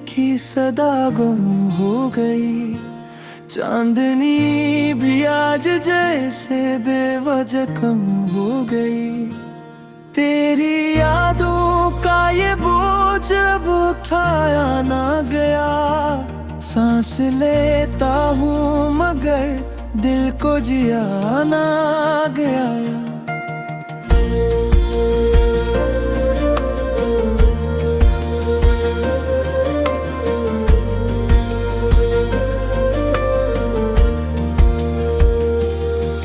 की सदा गुम हो गई। चांदनी भी आज जैसे बेवजह कम हो गई। तेरी यादों का ये बोझ अब उठाया ना गया। सांस लेता हूँ मगर दिल को जिया ना गया।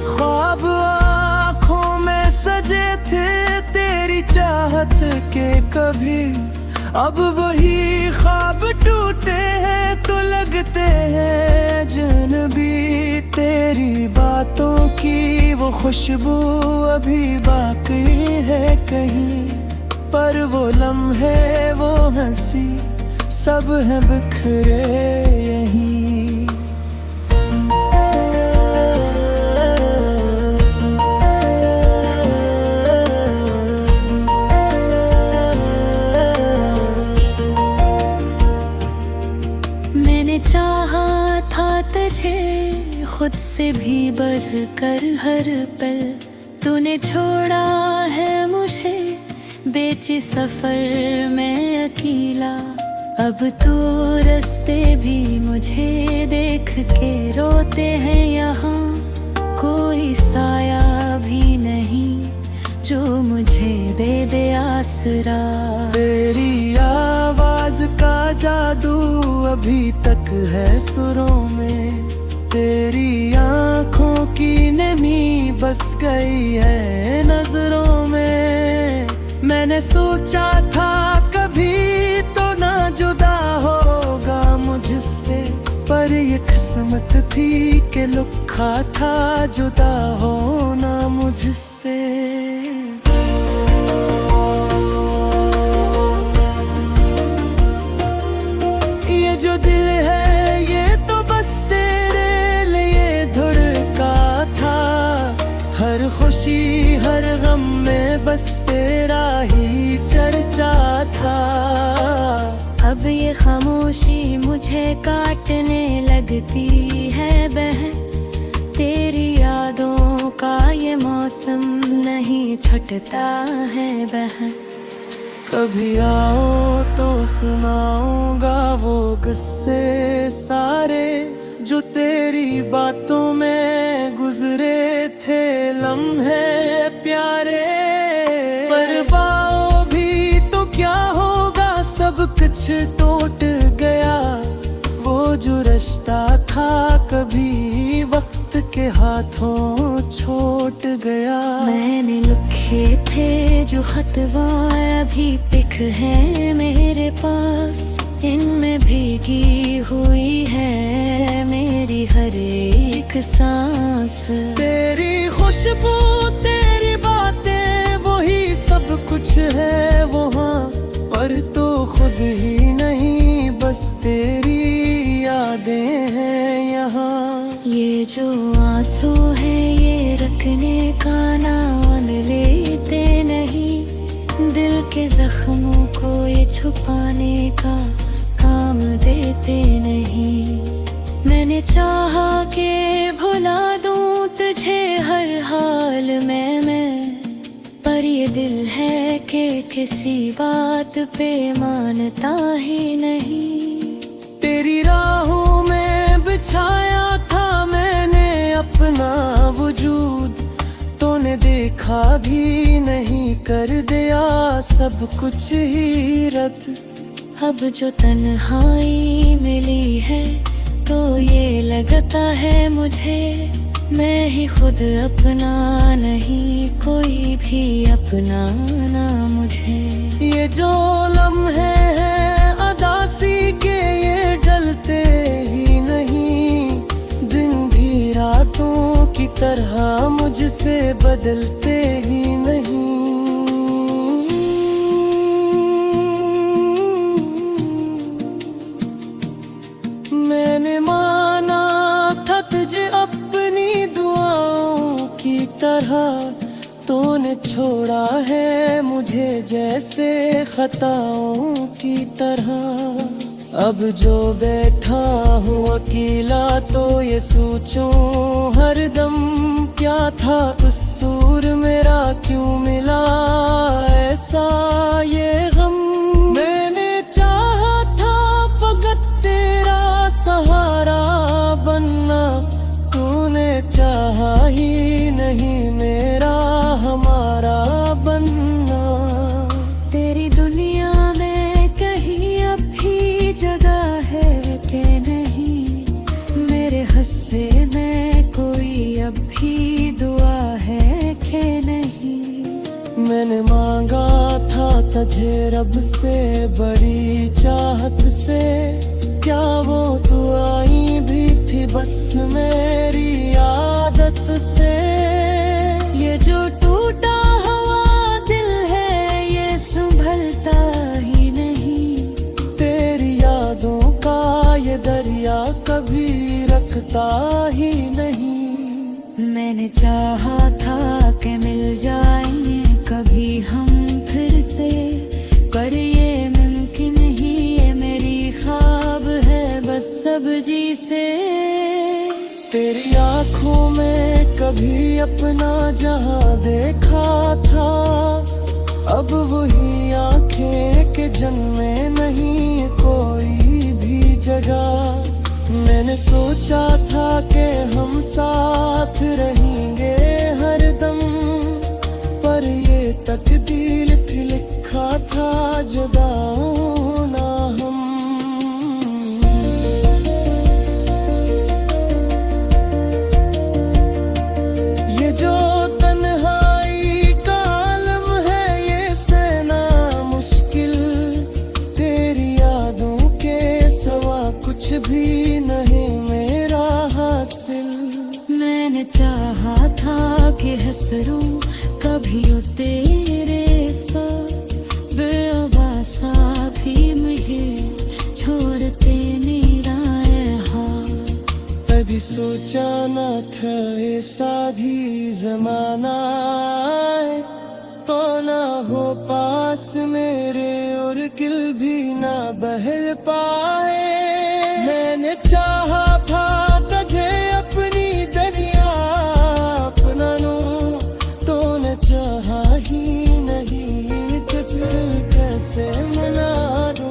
ख्वाब आँखों में सजे थे तेरी चाहत के कभी, अब वही ख्वाब टूटे हैं तो लगते हैं अजनबी। तेरी बातों की वो खुशबू अभी बाकी है कहीं, पर वो लम्हे वो हंसी सब है बिखरे यहीं। मैंने चाहा था तुझे खुद से भी बढ़कर हर पल, तूने छोड़ा है मुझे बेची सफर में अकेला। अब तू रास्ते भी मुझे देख के रोते हैं, यहाँ कोई साया भी नहीं जो मुझे दे दे आसरा। तेरी आवाज का जादू अभी तक है सुरों में, तेरी आँखों की नमी बस गई है नजरों में। मैंने सोचा था कभी तो ना जुदा होगा मुझसे, पर ये किस्मत थी कि लिखा था जुदा होना मुझसे। ये जो दिल है ये तो बस तेरे लिए धड़का था, हर खुशी हर गम में बस तेरा ही चर्चा था। अब ये खामोशी मुझे काटने लगती है बहन, तेरी यादों का ये मौसम नहीं छुटता है बहन। कभी आओ तो सुनाऊंगा वो किस्से सारे जो तेरी बातों में गुजरे थे लम्हे प्यारे। पर पाओ भी तो क्या होगा, सब कुछ टूट गया। वो जो रिश्ता था कभी वक्त के हाथों छूट गया। मैंने लिखे थे जो खतवा अभी पिक है मेरे पास, इनमें भीगी हुई है मेरी हर एक सांस। तेरी खुशबू तेरी बातें वही सब कुछ है वहाँ, पर तो खुद ही नहीं बस तेरी यादें हैं यहाँ। ये जो आंसू है ये रखने का नाम लेते नहीं, दिल के जख्मों को ये छुपाने का काम देते नहीं। मैंने चाहा कि भुला दूं तुझे हर हाल में मैं, पर ये दिल है कि किसी बात पे मानता ही नहीं। तेरी राहों में बिछाया था मैंने अपना वजूद, तूने देखा भी नहीं कर दिया सब कुछ ही रद्द। अब जो तन्हाई मिली है तो ये लगता है मुझे मैं ही खुद अपना नहीं, कोई भी अपना ना मुझे। ये जो लम्हे हैं अदासी के ये ढलते ही नहीं, दिन भी रातों की तरह मुझसे बदलते ही नहीं। मैंने माना था तुझे अपनी दुआओं की तरह, तूने छोड़ा है मुझे जैसे खताओं की तरह। अब जो बैठा हूँ अकेला तो ये सोचूं हरदम, क्या था कसूर मेरा, क्यों मिला ऐसा ये गम। मैंने चाहा था फकत तेरा सहारा बनना, तूने चाहा ही नहीं मेरा हमारा बनना। तेरी दुनिया में कहीं अब भी जगह है कि नहीं, मेरे हिस्से में कोई अब भी दुआ है कि नहीं। मैंने मांगा था तुझे रब से बड़ी चाहत से, क्या वो दुआई भी थी बस मेरी आदत से। ये जो टूटा हुआ दिल है ये संभलता ही नहीं, तेरी यादों का ये दरिया कभी रखता ही नहीं। मैंने चाहा था कि मिल जाएं कभी हम फिर से, पर ये मुमकिन ही ये मेरी ख्वाब है बस सब जी से। तेरी आँखों में कभी अपना जहां देखा था, अब वही आँखें के जन्मे नहीं कोई भी जगह। मैंने सोचा था कि हम साथ रहेंगे हरदम, पर ये तकदीर थी लिखा था जुदा होना हम। ये जो तन्हाई का आलम है ये सहना मुश्किल, तेरी यादों के सिवा कुछ भी नहीं मेरा हासिल। मैंने चाहा था कि हंसूं कभी ओ तेरे साथ, बेआवासा भी मुझे छोड़ते निराए हाथ। कभी सोचा न था ऐसा भी जमाना आए, तो ना हो पास मेरे और दिल भी ना बहल पाए। मैंने चाहा था तुझे अपनी दरिया अपना नूर, तूने चाहा ही नहीं तुझे कैसे मना दूं।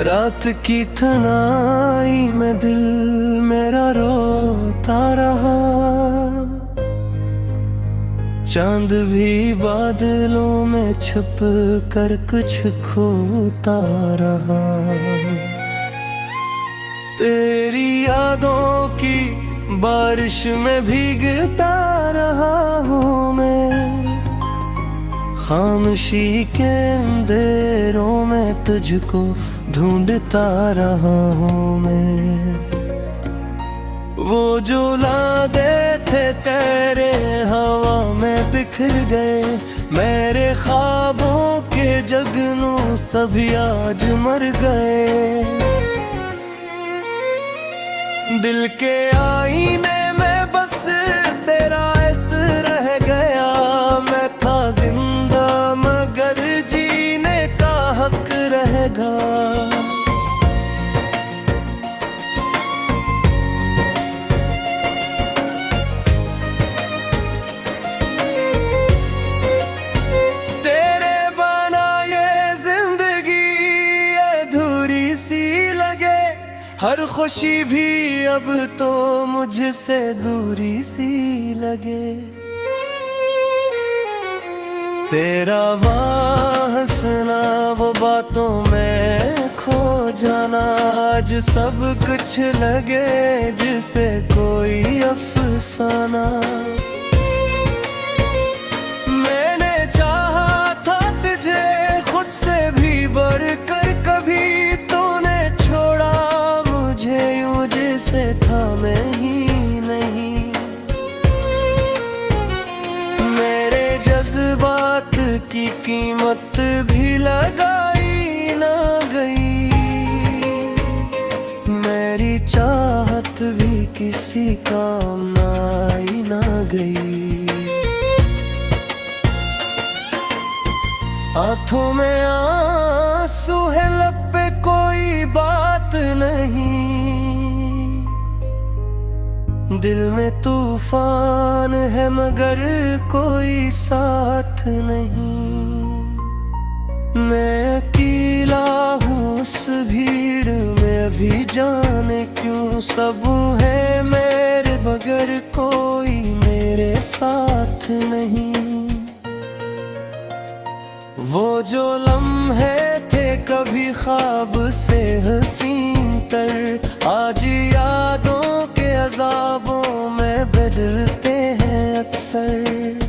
रात की तन्हाई में दिल मेरा रोता रहा, चांद भी बादलों में छुप कर कुछ खोता रहा। तेरी यादों की बारिश में भीगता रहा हूँ मैं, खामोशी के अंधेरों में तुझको ढूंढता रहा हूँ मैं। वो जो लादे थे तेरे हवा में बिखर गए, मेरे ख्वाबों के जगनू सभी आज मर गए। दिल के आईने में बस तेरा ऐसा रह गया, मैं था जिंदा मगर जीने का हक रहेगा। तेरे बना ये जिंदगी अधूरी सी लगे, हर खुशी भी अब तो मुझसे दूरी सी लगे। तेरा हंसना वो बातों में खो जाना, आज सब कुछ लगे जिसे कोई अफसाना। मैंने चाहा था तुझे खुद से भी बढ़कर, कभी तूने छोड़ा मुझे यूं जैसे था मैं ही नहीं। मेरे जज्बात की कीमत कीमत भी लगाई ना गई, मेरी चाहत भी किसी काम ना आई ना गई। आंखों में आंसू है, लब पे कोई बात नहीं, दिल में तूफान है मगर कोई साथ नहीं। मैं अकेला हूँ उस भीड़ में, अभी जाने क्यों सब है मेरे बगैर, कोई मेरे साथ नहीं। वो जो लम्हे थे कभी ख्वाब से हसीन तर, आज यादों के अज़ाबों में बदलते हैं अक्सर।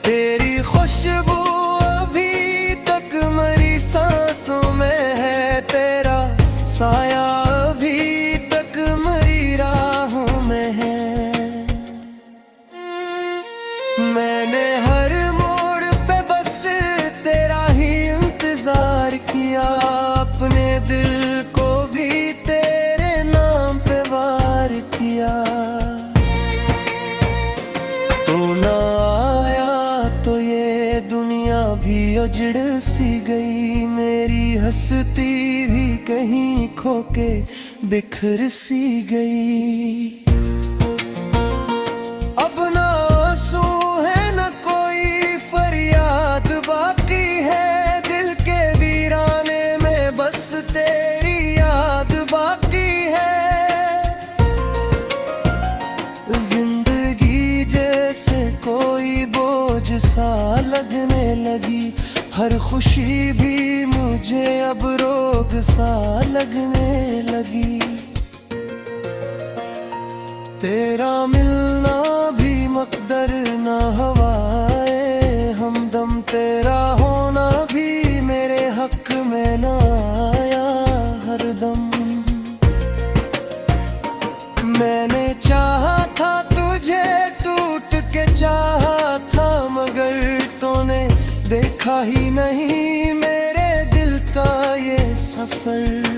तेरी खुशबू अभी तक मेरी सांसों में है, तेरा साया अभी तक मेरी राहों में है। मैंने हर मोड़ पे बस तेरा ही इंतजार किया, अपने दिल को भी तेरे नाम पे वार किया। तू ना आया तो ये दुनिया भी उजड़ सी गई, मेरी हंसती भी कहीं खो के बिखर सी गई। अब ना आंसू है न कोई फरियाद बाकी है, दिल के वीराने में बस तेरी याद बाकी है। जिंदगी जैसे कोई बोझ सा लगने लगी, हर खुशी भी मुझे अब रोग सा लगने लगी। तेरा मिलना भी मकदर ना हवाए हमदम, तेरा होना भी मेरे हक में ना आया हरदम। मैंने चाहा था तुझे, टूट के चाहा था, मगर तूने देखा ही नहीं मेरे दिल का ये सफर।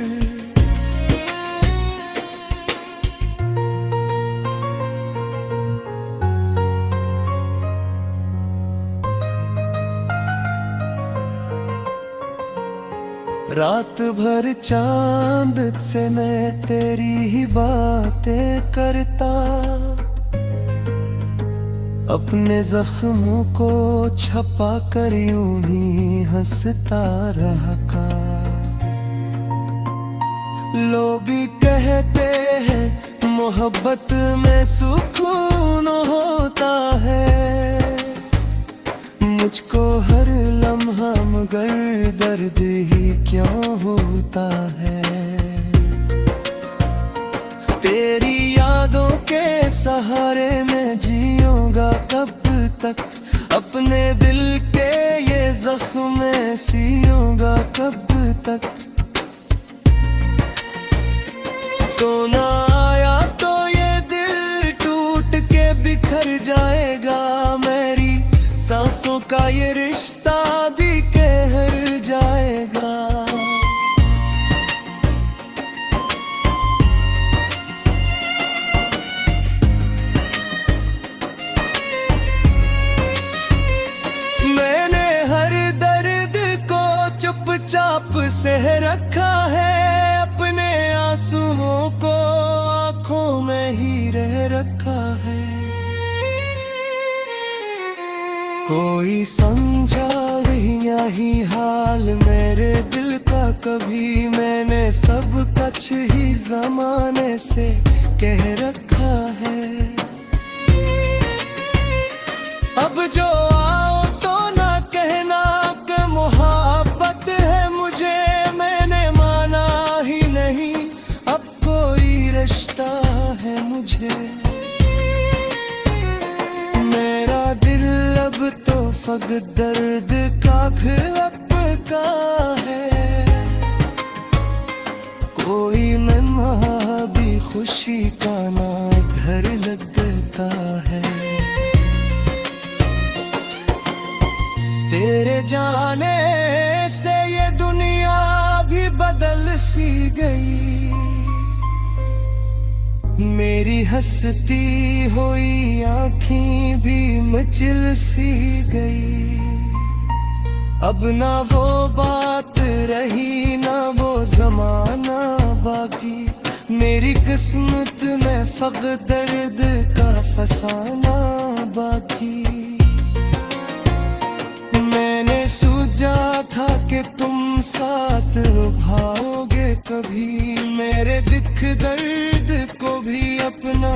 रात भर चांद से मैं तेरी ही बातें करता, अपने जख्मों को छपा कर यूं ही हंसता रहा का। लोग भी कहते हैं मोहब्बत में सुकून होता है, मुझको हर लम्हा मगर दर्द ही क्यों होता है। तेरी यादों के सहारे में जीऊंगा कब तक, अपने दिल के ये जख्म सीऊंगा कब तक। तो ना आया तो ये दिल टूट के बिखर जाएगा, मेरी सांसों का ये रिश्ता भी कहर जाएगा। मैंने हर दर्द को चुपचाप सह रखा है, अपने आंसुओं को आंखों में ही रह रखा है। कोई समझा भी यही हाल मेरे दिल का कभी, मैंने सब कुछ ही जमाने से कह रखा है। अब जो आओ तो ना कहना कि मोहब्बत है मुझे, मैंने माना ही नहीं अब कोई रिश्ता है मुझे। मेरा दिल अब तो फग दर्द का खिलप का है, कोई लम्हा भी खुशी का ना घर लगता है। तेरे जाने से ये दुनिया भी बदल सी गई, मेरी हंसती हुई आँखें भी मचल सी गई। अब ना वो बात रही ना वो जमाना बाकी, मेरी किस्मत में फक़्त दर्द का फसाना बाकी। मैंने सोचा था कि तुम साथ निभाओगे कभी, मेरे दुख दर्द को भी अपना